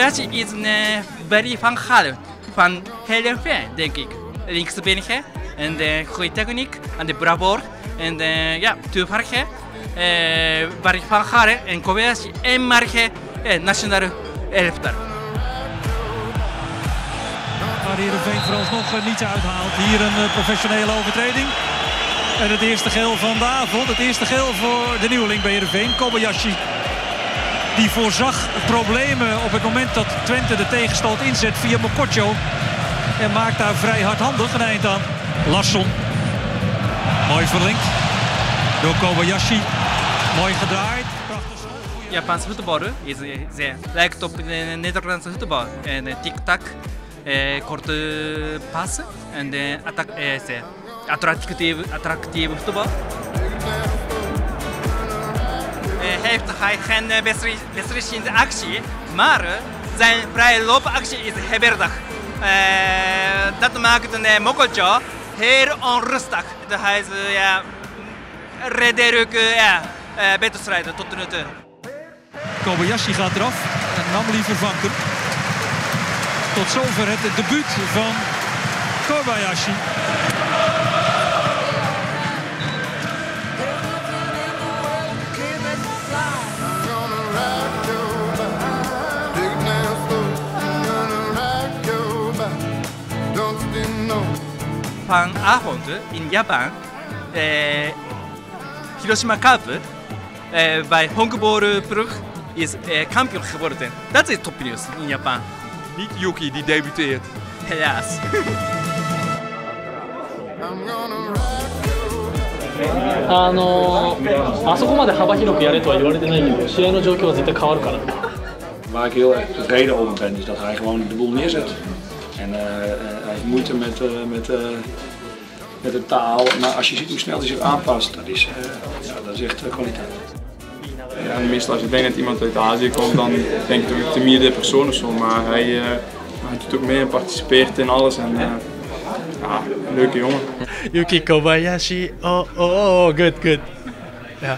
Kobayashi is very fun hard, fun heel fan, denk ik. Links benige en goede techniek en de bravo en ja, toevallig. Very fun hard en Kobayashi eenmalige nationale elftal. Waar Heerenveen vooralsnog niets uithaalt. Hier een professionele overtreding. En het eerste geel van de avond. Het eerste geel voor de nieuweling bij Heerenveen, Kobayashi. Die voorzag problemen op het moment dat Twente de tegenstoot inzet via Mokotjo. En maakt daar vrij hardhandig een eind aan. Larsson. Mooi verlinkt door Kobayashi. Mooi gedraaid. Japanse voetbal is lijkt op de Nederlandse voetbal. En tik-tak, korte pas en attractieve voetbal. Heeft hij geen beslissende actie, maar zijn vrije loopactie is geweldig. Dat maakt Mokotjo heel onrustig. Hij is redelijk wedstrijd tot nu toe. Kobayashi gaat eraf en Namli vervangt hem. Tot zover het debuut van Kobayashi. Vanavond in Japan, Hiroshima Cup bij honkbalploeg is kampioen geworden. Dat is topnieuws in Japan. Niet Yuki die debuteert. Helaas. あそこまで幅広くやれとは言われてないけど、試合の状況は絶対変わるから。Waar ik heel erg tevreden over ben, is dat hij gewoon de boel neerzet. En hij heeft moeite met de taal, maar als je ziet hoe snel hij zich aanpast, dat is echt kwaliteit. Ja, meestal als je denkt dat iemand uit Azië komt, dan denk je toch een timide persoon of zo, maar hij doet ook mee en participeert in alles. En, ja, een leuke jongen. Yuki Kobayashi, oh, good. Ja.